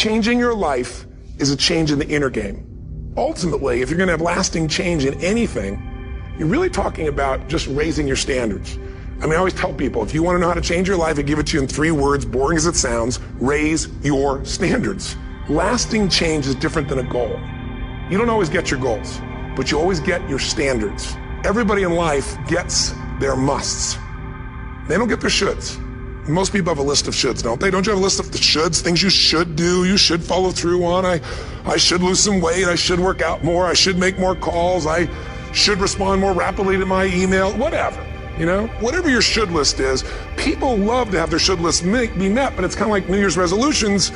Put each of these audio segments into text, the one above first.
changing your life is a change in the inner game. Ultimately, if you're going to have lasting change in anything, you're really talking about just raising your standards. I mean, I always tell people, if you want to know how to change your life, I give it to you in 3 words, boring as it sounds: raise your standards. Lasting change is different than a goal. You don't always get your goals, but you always get your standards. Everybody in life gets their musts. They don't get their shoulds. Most people have a list of shoulds, don't they? Don't you have a list of the shoulds, things you should do, you should follow through on? I should lose some weight, I should work out more, I should make more calls, I should respond more rapidly to my email, whatever. You know, whatever your should list is, people love to have their should list be met, but it's kind of like New Year's resolutions.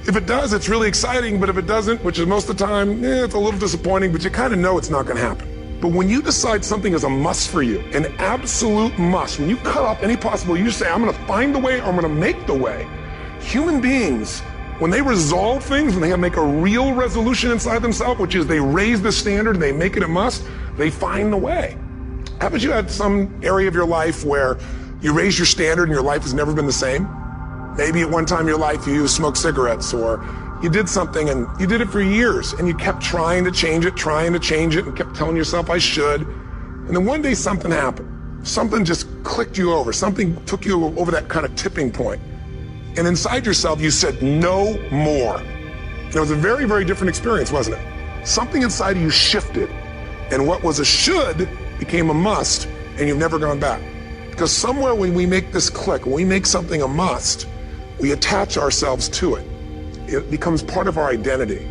If it does, it's really exciting, but if it doesn't, which is most of the time, it's a little disappointing, but you kind of know it's not going to happen. But when you decide something is a must for you, an absolute must, when you cut off any possible, you say, I'm going to find the way, or I'm going to make the way. Human beings, when they resolve things, when they make a real resolution inside themselves, which is they raise the standard and they make it a must, they find the way. Haven't you had some area of your life where you raise your standard and your life has never been the same? Maybe at one time in your life you smoked cigarettes, or you did something and you did it for years and you kept trying to change it, and kept telling yourself I should. And then one day something happened. Something just clicked you over. Something took you over that kind of tipping point. And inside yourself you said, no more. And it was a very, very different experience, wasn't it? Something inside of you shifted, and what was a should became a must, and you've never gone back. Because somewhere when we make this click, when we make something a must, we attach ourselves to it. It becomes part of our identity.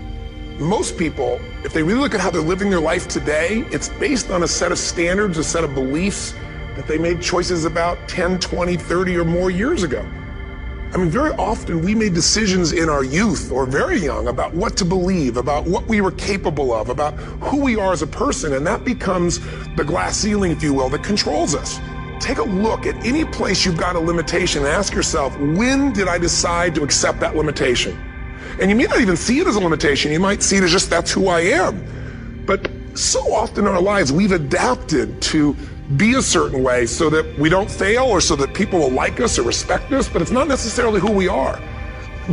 Most people, if they really look at how they're living their life today, it's based on a set of standards, a set of beliefs that they made choices about 10, 20, 30 or more years ago. I mean, very often we made decisions in our youth or very young about what to believe, about what we were capable of, about who we are as a person, and that becomes the glass ceiling, if you will, that controls us. Take a look at any place you've got a limitation and ask yourself, when did I decide to accept that limitation? And you may not even see it as a limitation. You might see it as just that's who I am. But so often in our lives, we've adapted to be a certain way so that we don't fail or so that people will like us or respect us, but it's not necessarily who we are.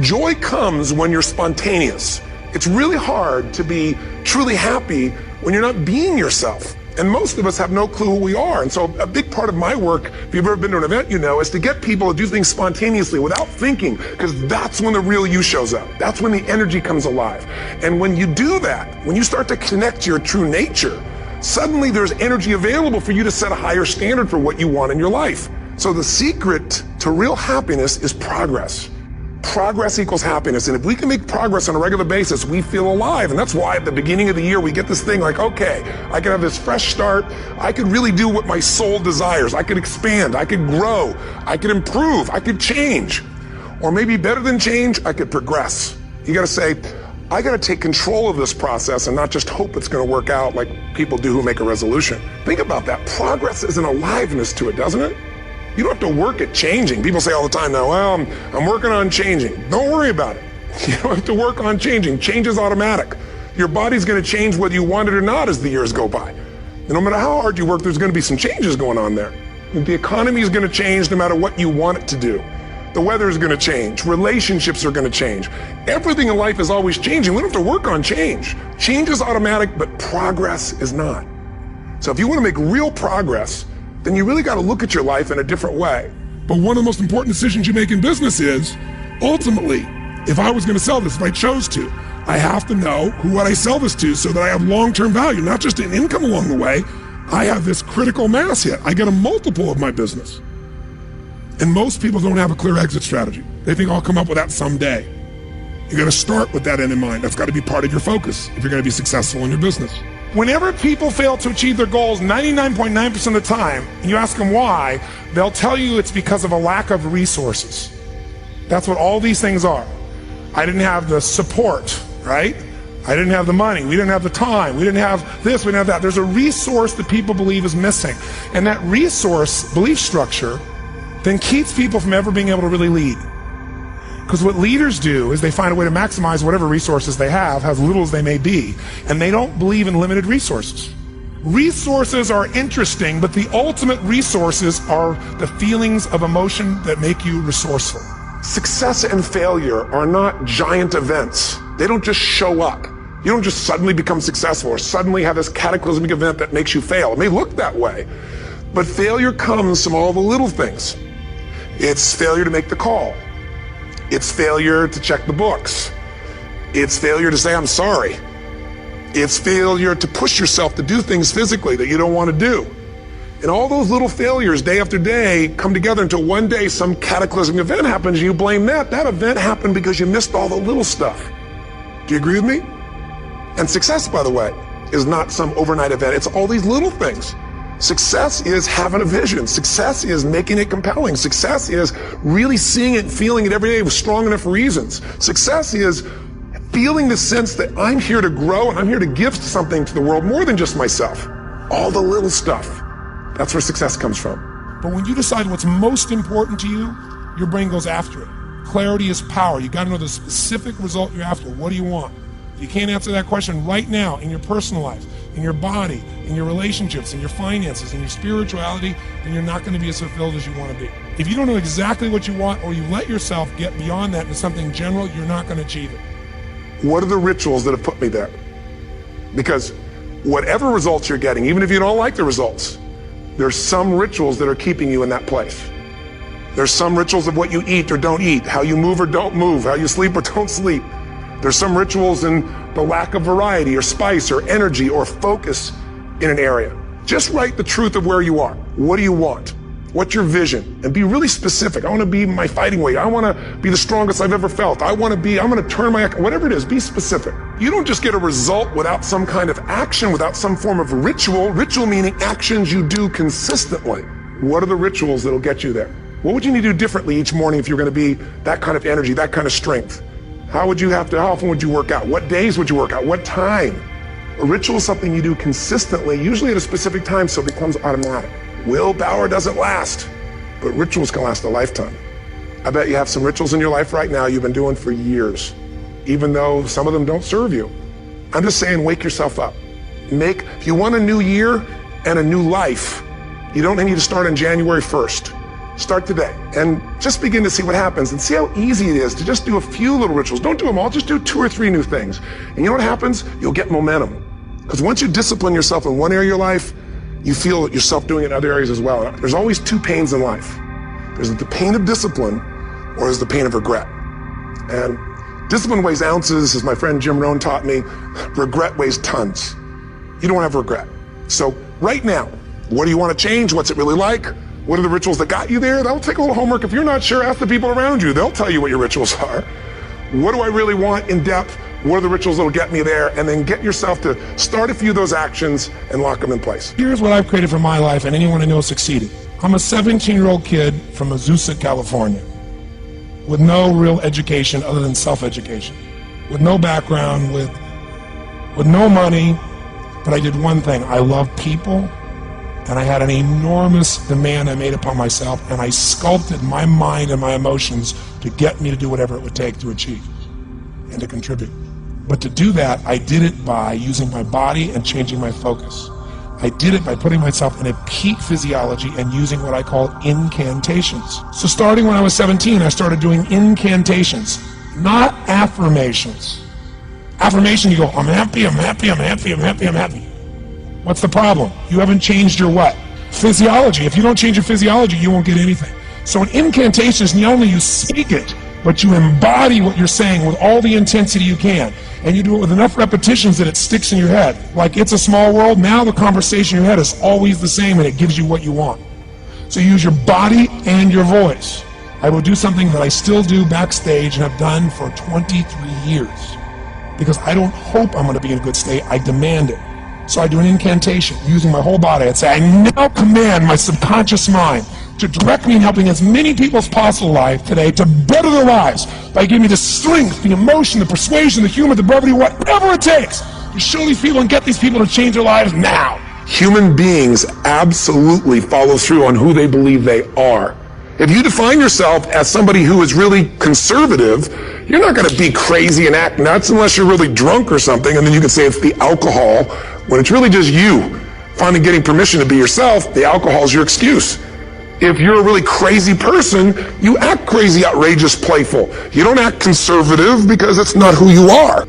Joy comes when you're spontaneous. It's really hard to be truly happy when you're not being yourself. And most of us have no clue who we are. And so a big part of my work, if you've ever been to an event, you know, is to get people to do things spontaneously without thinking, because that's when the real you shows up. That's when the energy comes alive. And when you do that, when you start to connect to your true nature, suddenly there's energy available for you to set a higher standard for what you want in your life. So the secret to real happiness is progress. Progress equals happiness. And if we can make progress on a regular basis, we feel alive. And that's why at the beginning of the year, we get this thing like, okay, I can have this fresh start. I could really do what my soul desires. I could expand. I could grow. I could improve. I could change. Or maybe better than change, I could progress. You got to say, I got to take control of this process and not just hope it's going to work out like people do who make a resolution. Think about that. Progress is an aliveness to it, doesn't it? You don't have to work at changing. People say all the time now, well, I'm working on changing. Don't worry about it. You don't have to work on changing. Change is automatic. Your body's going to change whether you want it or not as the years go by. And no matter how hard you work, there's going to be some changes going on there. The economy is going to change no matter what you want it to do. The weather is going to change. Relationships are going to change. Everything in life is always changing. We don't have to work on change. Change is automatic, but progress is not. So if you want to make real progress, then you really got to look at your life in a different way. But one of the most important decisions you make in business is, ultimately, if I was going to sell this, if I chose to, I have to know who would I sell this to so that I have long-term value, not just an income along the way. I have this critical mass hit. I get a multiple of my business. And most people don't have a clear exit strategy. They think I'll come up with that someday. You got to start with that end in mind. That's got to be part of your focus if you're going to be successful in your business. Whenever people fail to achieve their goals 99.9% of the time, and you ask them why, they'll tell you it's because of a lack of resources. That's what all these things are. I didn't have the support, right? I didn't have the money. We didn't have the time. We didn't have this. We didn't have that. There's a resource that people believe is missing. And that resource belief structure then keeps people from ever being able to really lead. Because what leaders do is they find a way to maximize whatever resources they have, as little as they may be, and they don't believe in limited resources. Resources are interesting, but the ultimate resources are the feelings of emotion that make you resourceful. Success and failure are not giant events. They don't just show up. You don't just suddenly become successful or suddenly have this cataclysmic event that makes you fail. It may look that way, but failure comes from all the little things. It's failure to make the call. It's failure to check the books. It's failure to say, I'm sorry. It's failure to push yourself to do things physically that you don't want to do. And all those little failures day after day come together until one day some cataclysmic event happens and you blame that. That event happened because you missed all the little stuff. Do you agree with me? And success, by the way, is not some overnight event. It's all these little things. Success is having a vision. Success is making it compelling. Success is really seeing it and feeling it every day with strong enough reasons. Success is feeling the sense that I'm here to grow and I'm here to give something to the world more than just myself. All the little stuff. That's where success comes from. But when you decide what's most important to you, your brain goes after it. Clarity is power. You got to know the specific result you're after. What do you want? If you can't answer that question right now in your personal life, in your body, in your relationships, in your finances, in your spirituality, then you're not going to be as fulfilled as you want to be. If you don't know exactly what you want, or you let yourself get beyond that into something general, you're not going to achieve it. What are the rituals that have put me there? Because whatever results you're getting, even if you don't like the results, there's some rituals that are keeping you in that place. There's some rituals of what you eat or don't eat, how you move or don't move, how you sleep or don't sleep. There's some rituals in the lack of variety or spice or energy or focus in an area. Just write the truth of where you are. What do you want? What's your vision? And be really specific. I want to be my fighting weight. I want to be the strongest I've ever felt. I'm going to turn whatever it is, be specific. You don't just get a result without some kind of action, without some form of ritual. Ritual meaning actions you do consistently. What are the rituals that'll get you there? What would you need to do differently each morning if you're going to be that kind of energy, that kind of strength? How often would you work out? What days would you work out? What time? A ritual is something you do consistently, usually at a specific time, so it becomes automatic. Willpower doesn't last, but rituals can last a lifetime. I bet you have some rituals in your life right now you've been doing for years, even though some of them don't serve you. I'm just saying, wake yourself up. If you want a new year and a new life, you don't need to start on January 1st. Start today and just begin to see what happens and see how easy it is to just do a few little rituals. Don't do them all, just do 2 or 3 new things. And you know what happens? You'll get momentum. Because once you discipline yourself in one area of your life, you feel yourself doing it in other areas as well. There's always 2 pains in life. There's the pain of discipline or there's the pain of regret. And discipline weighs ounces, as my friend Jim Rohn taught me. Regret weighs tons. You don't have regret. So right now, what do you want to change? What's it really like? What are the rituals that got you there? That'll take a little homework. If you're not sure, ask the people around you. They'll tell you what your rituals are. What do I really want in depth? What are the rituals that will get me there? And then get yourself to start a few of those actions and lock them in place. Here's what I've created for my life and anyone I know succeeding. I'm a 17-year-old kid from Azusa, California, with no real education other than self-education, with no background, with no money, but I did one thing. I love people. And I had an enormous demand I made upon myself, and I sculpted my mind and my emotions to get me to do whatever it would take to achieve and to contribute. But to do that, I did it by using my body and changing my focus. I did it by putting myself in a peak physiology and using what I call incantations. So starting when I was 17, I started doing incantations, not affirmations. Affirmation, you go, I'm happy, I'm happy, I'm happy, I'm happy, I'm happy. What's the problem? You haven't changed your what? Physiology. If you don't change your physiology, you won't get anything. So in incantations, not only you speak it, but you embody what you're saying with all the intensity you can. And you do it with enough repetitions that it sticks in your head. Like It's a Small World, now the conversation in your head is always the same and it gives you what you want. So you use your body and your voice. I will do something that I still do backstage and have done for 23 years. Because I don't hope I'm going to be in a good state, I demand it. So I do an incantation using my whole body. I'd say, I now command my subconscious mind to direct me in helping as many people as possible life today to better their lives by giving me the strength, the emotion, the persuasion, the humor, the brevity, whatever it takes to show these people and get these people to change their lives now. Human beings absolutely follow through on who they believe they are. If you define yourself as somebody who is really conservative, you're not going to be crazy and act nuts unless you're really drunk or something, and then you can say it's the alcohol. When it's really just you finally getting permission to be yourself, the alcohol is your excuse. If you're a really crazy person, you act crazy, outrageous, playful. You don't act conservative because it's not who you are.